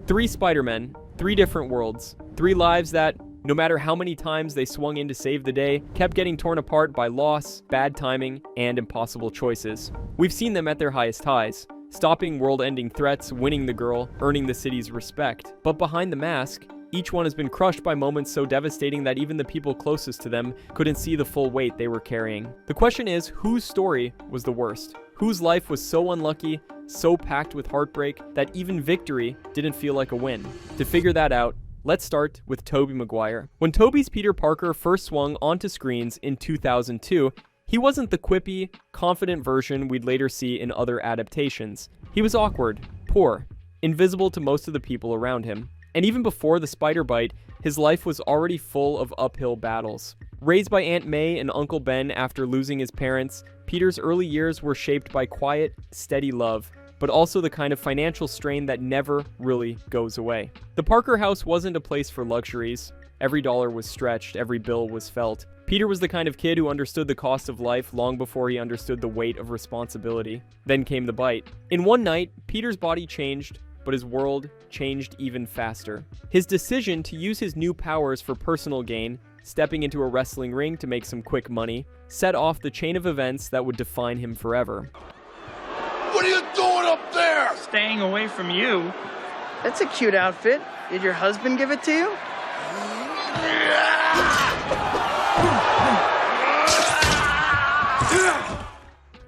Three Spider-Men, three different worlds, three lives that, no matter how many times they swung in to save the day, kept getting torn apart by loss, bad timing, and impossible choices. We've seen them at their highest highs, stopping world-ending threats, winning the girl, earning the city's respect. But behind the mask, each one has been crushed by moments so devastating that even the people closest to them couldn't see the full weight they were carrying. The question is, whose story was the worst? Whose life was so unlucky, so packed with heartbreak, that even victory didn't feel like a win? To figure that out, let's start with Tobey Maguire. When Tobey's Peter Parker first swung onto screens in 2002, he wasn't the quippy, confident version we'd later see in other adaptations. He was awkward, poor, invisible to most of the people around him. And even before the spider bite, his life was already full of uphill battles. Raised by Aunt May and Uncle Ben after losing his parents, Peter's early years were shaped by quiet, steady love, but also the kind of financial strain that never really goes away. The Parker house wasn't a place for luxuries. Every dollar was stretched, every bill was felt. Peter was the kind of kid who understood the cost of life long before he understood the weight of responsibility. Then came the bite. In one night, Peter's body changed, but his world changed even faster. His decision to use his new powers for personal gain, stepping into a wrestling ring to make some quick money, set off the chain of events that would define him forever. What are you doing up there? Staying away from you. That's a cute outfit. Did your husband give it to you?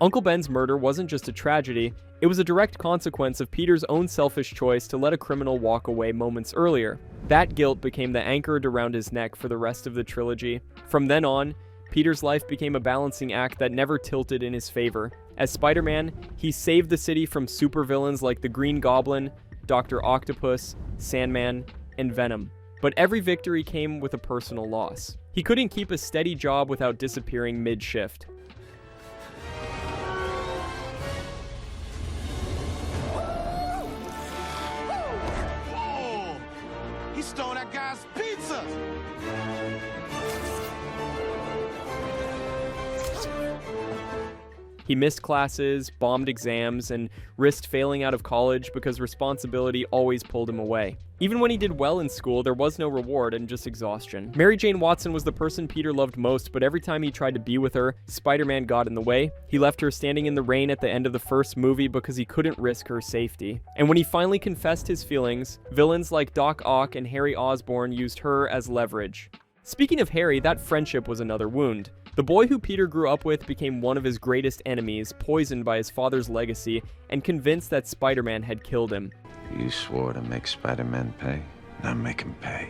Uncle Ben's murder wasn't just a tragedy, it was a direct consequence of Peter's own selfish choice to let a criminal walk away moments earlier. That guilt became the anchor around his neck for the rest of the trilogy. From then on, Peter's life became a balancing act that never tilted in his favor. As Spider-Man, he saved the city from supervillains like the Green Goblin, Dr. Octopus, Sandman, and Venom. But every victory came with a personal loss. He couldn't keep a steady job without disappearing mid-shift. He stole that guy's pizza! He missed classes, bombed exams, and risked failing out of college because responsibility always pulled him away. Even when he did well in school, there was no reward and just exhaustion. Mary Jane Watson was the person Peter loved most, but every time he tried to be with her, Spider-Man got in the way. He left her standing in the rain at the end of the first movie because he couldn't risk her safety. And when he finally confessed his feelings, villains like Doc Ock and Harry Osborn used her as leverage. Speaking of Harry, that friendship was another wound. The boy who Peter grew up with became one of his greatest enemies, poisoned by his father's legacy, and convinced that Spider-Man had killed him. You swore to make Spider-Man pay. Now make him pay.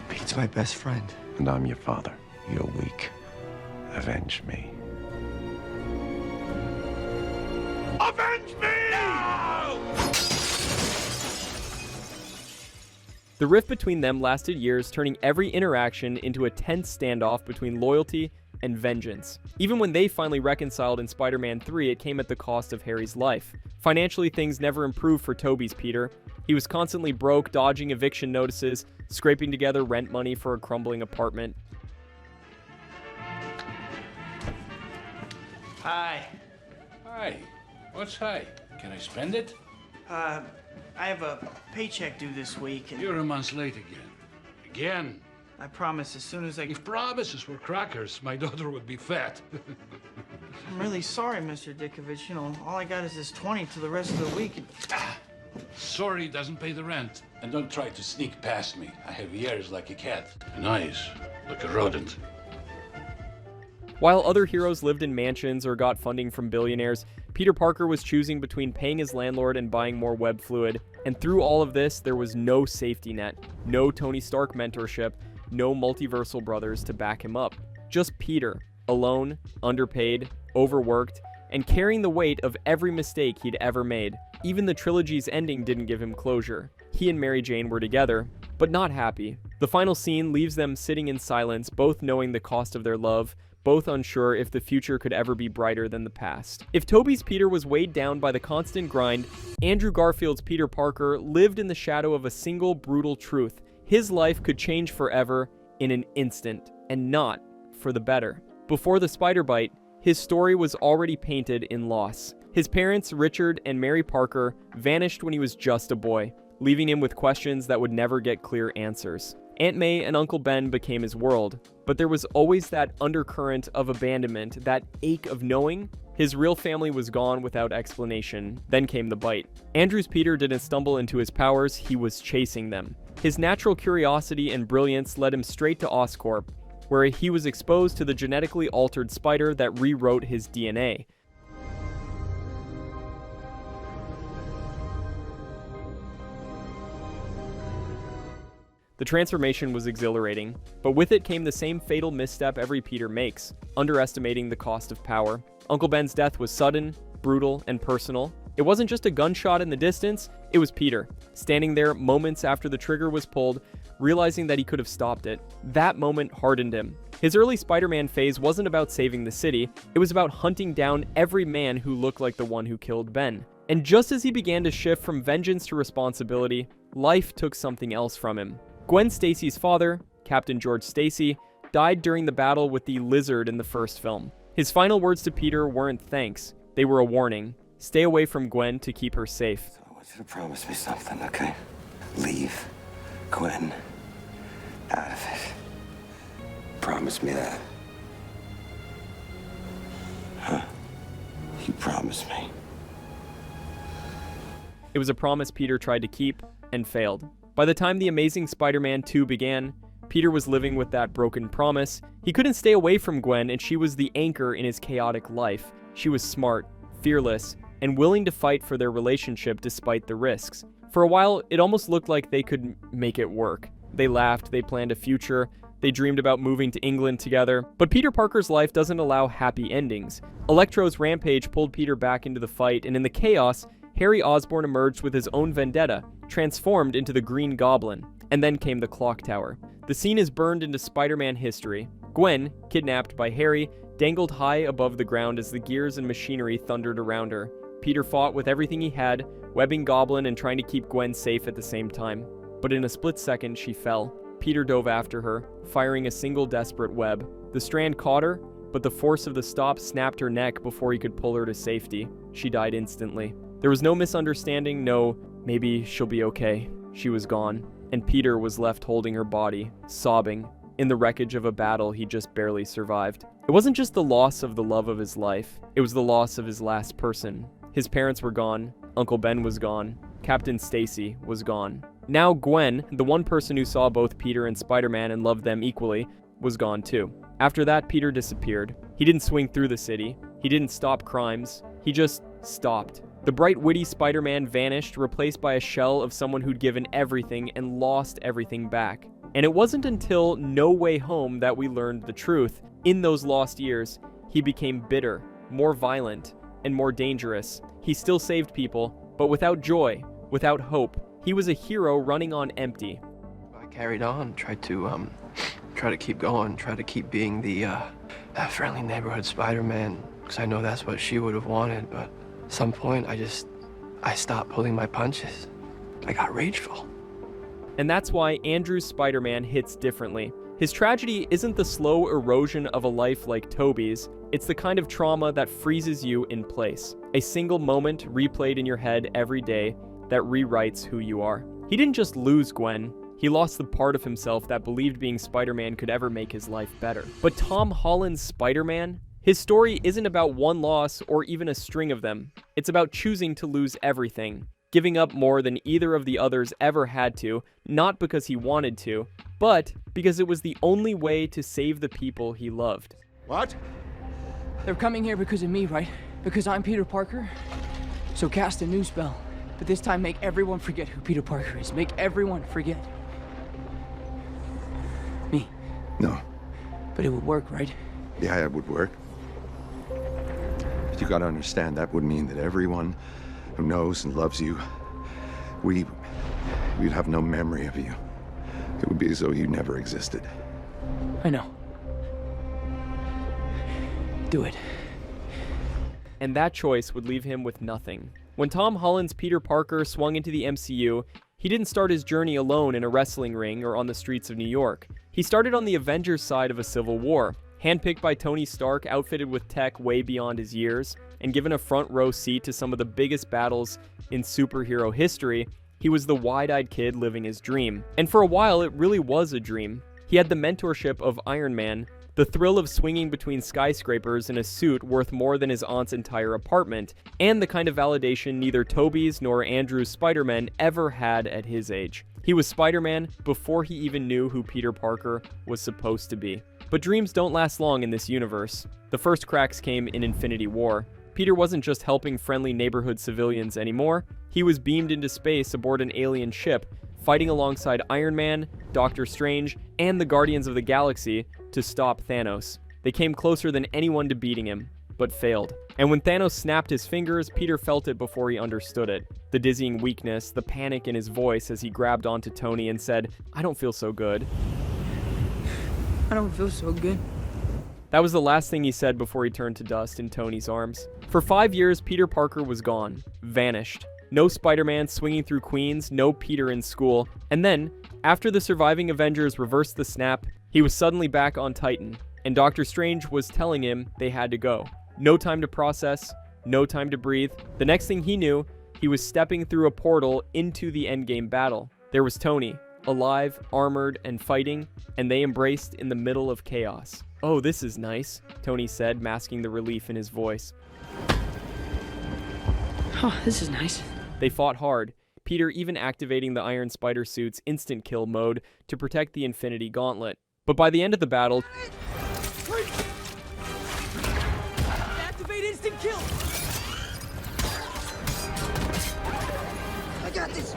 Pete's my best friend. And I'm your father. You're weak. Avenge me. Avenge me! No! The rift between them lasted years, turning every interaction into a tense standoff between loyalty and vengeance. Even when they finally reconciled in Spider-Man 3, it came at the cost of Harry's life. Financially, things never improved for Tobey's Peter. He was constantly broke, dodging eviction notices, scraping together rent money for a crumbling apartment. Hi. Hi. What's hi? Can I spend it? I have a paycheck due this week, and You're a month late again. Again? I promise as soon as I... If promises were crackers, my daughter would be fat. I'm really sorry, Mr. Dickovich. You know, all I got is this 20 to the rest of the week. Sorry doesn't pay the rent. And don't try to sneak past me. I have ears like a cat and eyes like a rodent. While other heroes lived in mansions or got funding from billionaires, Peter Parker was choosing between paying his landlord and buying more web fluid. And through all of this, there was no safety net, no Tony Stark mentorship, no multiversal brothers to back him up. Just Peter, alone, underpaid, overworked, and carrying the weight of every mistake he'd ever made. Even the trilogy's ending didn't give him closure. He and Mary Jane were together, but not happy. The final scene leaves them sitting in silence, both knowing the cost of their love, both unsure if the future could ever be brighter than the past. If Tobey's Peter was weighed down by the constant grind, Andrew Garfield's Peter Parker lived in the shadow of a single brutal truth. His life could change forever in an instant, and not for the better. Before the spider bite, his story was already painted in loss. His parents, Richard and Mary Parker, vanished when he was just a boy. leaving him with questions that would never get clear answers. Aunt May and Uncle Ben became his world, but there was always that undercurrent of abandonment, that ache of knowing his real family was gone without explanation. Then came the bite. Andrew's Peter didn't stumble into his powers, he was chasing them. His natural curiosity and brilliance led him straight to Oscorp, where he was exposed to the genetically altered spider that rewrote his DNA. The transformation was exhilarating, but with it came the same fatal misstep every Peter makes, underestimating the cost of power. Uncle Ben's death was sudden, brutal, and personal. It wasn't just a gunshot in the distance, it was Peter, standing there moments after the trigger was pulled, realizing that he could have stopped it. That moment hardened him. His early Spider-Man phase wasn't about saving the city, it was about hunting down every man who looked like the one who killed Ben. And just as he began to shift from vengeance to responsibility, life took something else from him. Gwen Stacy's father, Captain George Stacy, died during the battle with the Lizard in the first film. His final words to Peter weren't thanks, they were a warning. Stay away from Gwen to keep her safe. So I want you to promise me something, okay? Leave Gwen out of it. Promise me that. Huh? You promise me. It was a promise Peter tried to keep and failed. By the time The Amazing Spider-Man 2 began, Peter was living with that broken promise. He couldn't stay away from Gwen, and she was the anchor in his chaotic life. She was smart, fearless, and willing to fight for their relationship despite the risks. For a while, it almost looked like they could make it work. They laughed, they planned a future, they dreamed about moving to England together. But Peter Parker's life doesn't allow happy endings. Electro's rampage pulled Peter back into the fight, and in the chaos, Harry Osborn emerged with his own vendetta, transformed into the Green Goblin. And then came the Clock Tower. The scene is burned into Spider-Man history. Gwen, kidnapped by Harry, dangled high above the ground as the gears and machinery thundered around her. Peter fought with everything he had, webbing Goblin and trying to keep Gwen safe at the same time. But in a split second, she fell. Peter dove after her, firing a single desperate web. The strand caught her, but the force of the stop snapped her neck before he could pull her to safety. She died instantly. There was no misunderstanding, no, maybe she'll be okay. She was gone, and Peter was left holding her body, sobbing, in the wreckage of a battle he just barely survived. It wasn't just the loss of the love of his life, it was the loss of his last person. His parents were gone, Uncle Ben was gone, Captain Stacy was gone. Now Gwen, the one person who saw both Peter and Spider-Man and loved them equally, was gone too. After that, Peter disappeared. He didn't swing through the city, he didn't stop crimes, he just stopped. The bright, witty Spider-Man vanished, replaced by a shell of someone who'd given everything and lost everything back. And it wasn't until No Way Home that we learned the truth. In those lost years, he became bitter, more violent, and more dangerous. He still saved people, but without joy, without hope. He was a hero running on empty. I carried on, tried to keep going, try to keep being the friendly neighborhood Spider-Man, because I know that's what she would have wanted, but at some point, I stopped pulling my punches. I got rageful. And that's why Andrew's Spider-Man hits differently. His tragedy isn't the slow erosion of a life like Tobey's, it's the kind of trauma that freezes you in place. A single moment replayed in your head every day that rewrites who you are. He didn't just lose Gwen, he lost the part of himself that believed being Spider-Man could ever make his life better. But Tom Holland's Spider-Man? His story isn't about one loss or even a string of them. It's about choosing to lose everything, giving up more than either of the others ever had to, not because he wanted to, but because it was the only way to save the people he loved. What? They're coming here because of me, right? Because I'm Peter Parker? So cast a new spell. But this time make everyone forget who Peter Parker is. Make everyone forget. Me. No. But it would work, right? Yeah, it would work. But you gotta understand, that would mean that everyone who knows and loves you, we'd have no memory of you. It would be as though you never existed. I know. Do it. And that choice would leave him with nothing. When Tom Holland's Peter Parker swung into the MCU, he didn't start his journey alone in a wrestling ring or on the streets of New York. He started on the Avengers side of a civil war, handpicked by Tony Stark, outfitted with tech way beyond his years, and given a front row seat to some of the biggest battles in superhero history. He was the wide-eyed kid living his dream. And for a while, it really was a dream. He had the mentorship of Iron Man, the thrill of swinging between skyscrapers in a suit worth more than his aunt's entire apartment, and the kind of validation neither Tobey's nor Andrew's Spider-Man ever had at his age. He was Spider-Man before he even knew who Peter Parker was supposed to be. But dreams don't last long in this universe. The first cracks came in Infinity War. Peter wasn't just helping friendly neighborhood civilians anymore. He was beamed into space aboard an alien ship, fighting alongside Iron Man, Doctor Strange, and the Guardians of the Galaxy to stop Thanos. They came closer than anyone to beating him, but failed. And when Thanos snapped his fingers, Peter felt it before he understood it. The dizzying weakness, the panic in his voice as he grabbed onto Tony and said, "I don't feel so good." I don't feel so good. That was the last thing he said before he turned to dust in Tony's arms. For 5 years, Peter Parker was gone, vanished. No Spider-Man swinging through Queens, no Peter in school. And then, after the surviving Avengers reversed the snap, he was suddenly back on Titan, and Doctor Strange was telling him they had to go. No time to process, no time to breathe. The next thing he knew, he was stepping through a portal into the endgame battle. There was Tony, alive, armored, and fighting, and they embraced in the middle of chaos. "Oh, this is nice," Tony said, masking the relief in his voice. Oh, this is nice. They fought hard, Peter even activating the Iron Spider suit's instant kill mode to protect the Infinity Gauntlet. But by the end of the battle, Activate instant kill! I got this.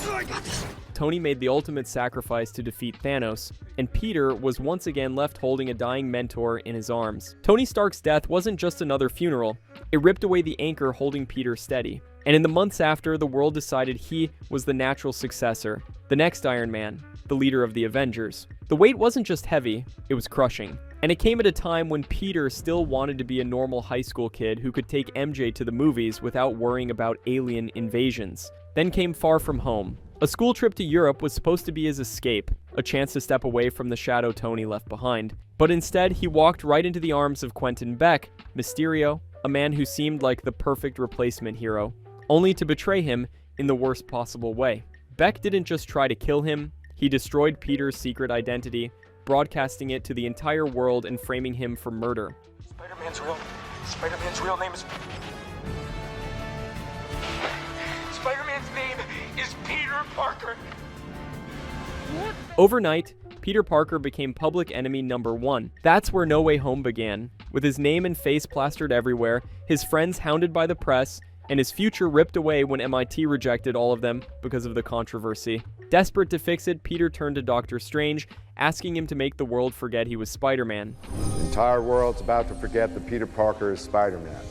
I got this. Tony made the ultimate sacrifice to defeat Thanos, and Peter was once again left holding a dying mentor in his arms. Tony Stark's death wasn't just another funeral. It ripped away the anchor holding Peter steady. And in the months after, the world decided he was the natural successor, the next Iron Man, the leader of the Avengers. The weight wasn't just heavy, it was crushing. And it came at a time when Peter still wanted to be a normal high school kid who could take MJ to the movies without worrying about alien invasions. Then came Far From Home. A school trip to Europe was supposed to be his escape, a chance to step away from the shadow Tony left behind. But instead, he walked right into the arms of Quentin Beck, Mysterio, a man who seemed like the perfect replacement hero, only to betray him in the worst possible way. Beck didn't just try to kill him, he destroyed Peter's secret identity, broadcasting it to the entire world and framing him for murder. Spider-Man's real name is... Spider-Man's name is Peter Parker. Overnight, Peter Parker became public enemy number 1. That's where No Way Home began. With his name and face plastered everywhere, his friends hounded by the press, and his future ripped away when MIT rejected all of them because of the controversy. Desperate to fix it, Peter turned to Doctor Strange, asking him to make the world forget he was Spider-Man. The entire world's about to forget that Peter Parker is Spider-Man.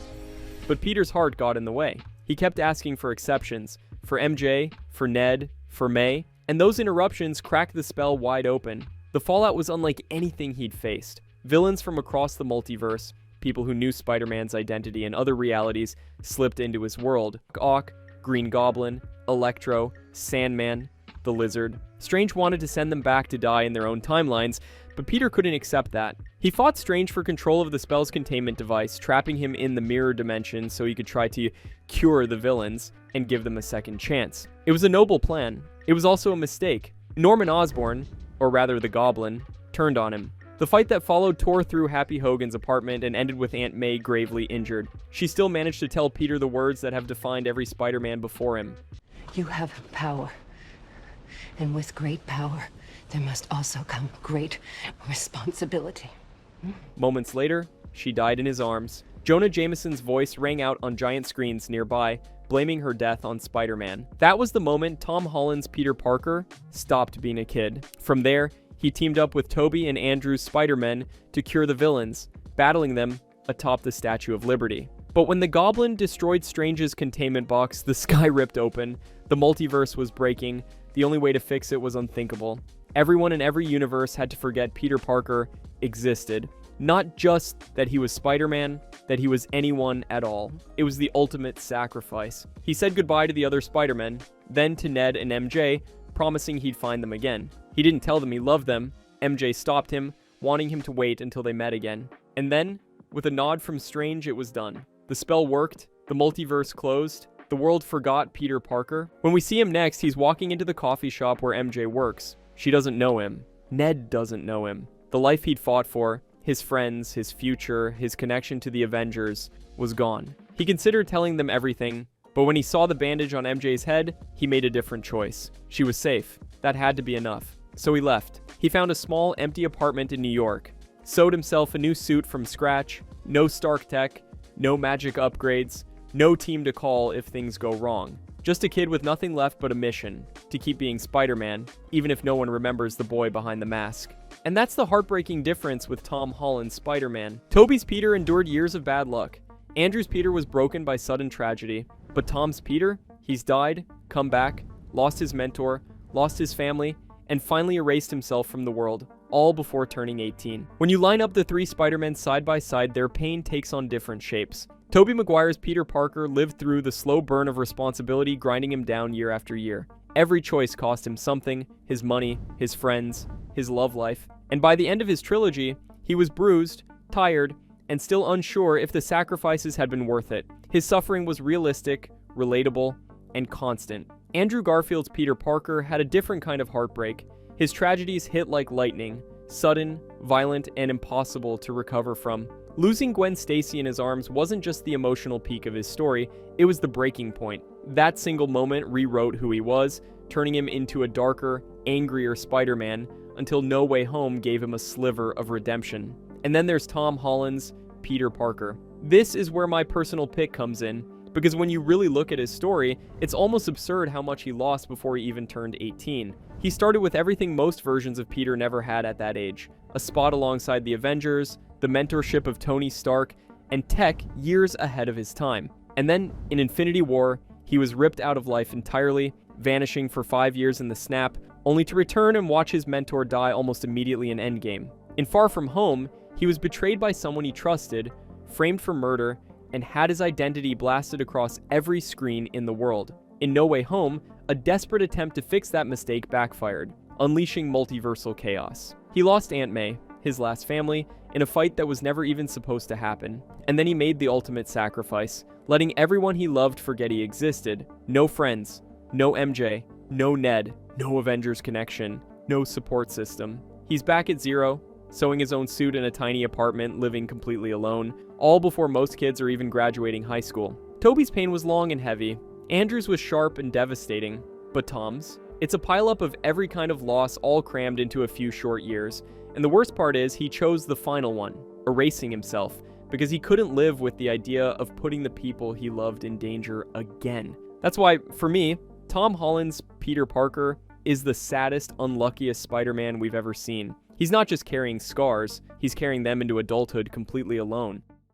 But Peter's heart got in the way. He kept asking for exceptions, for MJ, for Ned, for May, and those interruptions cracked the spell wide open. The fallout was unlike anything he'd faced. Villains from across the multiverse, people who knew Spider-Man's identity and other realities, slipped into his world. Ock, Green Goblin, Electro, Sandman, the Lizard. Strange wanted to send them back to die in their own timelines, but Peter couldn't accept that. He fought Strange for control of the spell's containment device, trapping him in the mirror dimension so he could try to cure the villains and give them a second chance. It was a noble plan. It was also a mistake. Norman Osborn, or rather the Goblin, turned on him. The fight that followed tore through Happy Hogan's apartment and ended with Aunt May gravely injured. She still managed to tell Peter the words that have defined every Spider-Man before him. You have power, and with great power, there must also come great responsibility. Moments later, she died in his arms. Jonah Jameson's voice rang out on giant screens nearby, blaming her death on Spider-Man. That was the moment Tom Holland's Peter Parker stopped being a kid. From there, he teamed up with Tobey and Andrew's Spider-Men to cure the villains, battling them atop the Statue of Liberty. But when the Goblin destroyed Strange's containment box, the sky ripped open, the multiverse was breaking, the only way to fix it was unthinkable. Everyone in every universe had to forget Peter Parker existed. Not just that he was Spider-Man, that he was anyone at all. It was the ultimate sacrifice. He said goodbye to the other Spider-Men, then to Ned and MJ, promising he'd find them again. He didn't tell them he loved them. MJ stopped him, wanting him to wait until they met again. And then, with a nod from Strange, it was done. The spell worked, the multiverse closed, The world forgot Peter Parker. When we see him next, he's walking into the coffee shop where MJ works. She doesn't know him. Ned doesn't know him. The life he'd fought for, his friends, his future, his connection to the Avengers, was gone. He considered telling them everything, but when he saw the bandage on MJ's head, he made a different choice. She was safe. That had to be enough. So he left. He found a small, empty apartment in New York, sewed himself a new suit from scratch, no Stark tech, no magic upgrades, no team to call if things go wrong. Just a kid with nothing left but a mission, to keep being Spider-Man, even if no one remembers the boy behind the mask. And that's the heartbreaking difference with Tom Holland's Spider-Man. Tobey's Peter endured years of bad luck. Andrew's Peter was broken by sudden tragedy. But Tom's Peter, he's died, come back, lost his mentor, lost his family, and finally erased himself from the world, all before turning 18. When you line up the three Spider-Men side by side, their pain takes on different shapes. Tobey Maguire's Peter Parker lived through the slow burn of responsibility grinding him down year after year. Every choice cost him something, his money, his friends, his love life. And by the end of his trilogy, he was bruised, tired, and still unsure if the sacrifices had been worth it. His suffering was realistic, relatable, and constant. Andrew Garfield's Peter Parker had a different kind of heartbreak. His tragedies hit like lightning, sudden, violent, and impossible to recover from. Losing Gwen Stacy in his arms wasn't just the emotional peak of his story, it was the breaking point. That single moment rewrote who he was, turning him into a darker, angrier Spider-Man, until No Way Home gave him a sliver of redemption. And then there's Tom Holland's Peter Parker. This is where my personal pick comes in, because when you really look at his story, it's almost absurd how much he lost before he even turned 18. He started with everything most versions of Peter never had at that age. A spot alongside the Avengers, the mentorship of Tony Stark, and tech years ahead of his time. And then, in Infinity War, he was ripped out of life entirely, vanishing for 5 years in the snap, only to return and watch his mentor die almost immediately in Endgame. In Far From Home, he was betrayed by someone he trusted, framed for murder, and had his identity blasted across every screen in the world. In No Way Home, a desperate attempt to fix that mistake backfired, unleashing multiversal chaos. He lost Aunt May, his last family, in a fight that was never even supposed to happen. And then he made the ultimate sacrifice, letting everyone he loved forget he existed. No friends, no MJ, no Ned, no Avengers connection, no support system. He's back at zero, sewing his own suit in a tiny apartment, living completely alone, all before most kids are even graduating high school. Tobey's pain was long and heavy. Andrew's was sharp and devastating. But Tom's? It's a pileup of every kind of loss all crammed into a few short years. And the worst part is, he chose the final one, erasing himself, because he couldn't live with the idea of putting the people he loved in danger again. That's why, for me, Tom Holland's Peter Parker is the saddest, unluckiest Spider-Man we've ever seen. He's not just carrying scars, he's carrying them into adulthood completely alone.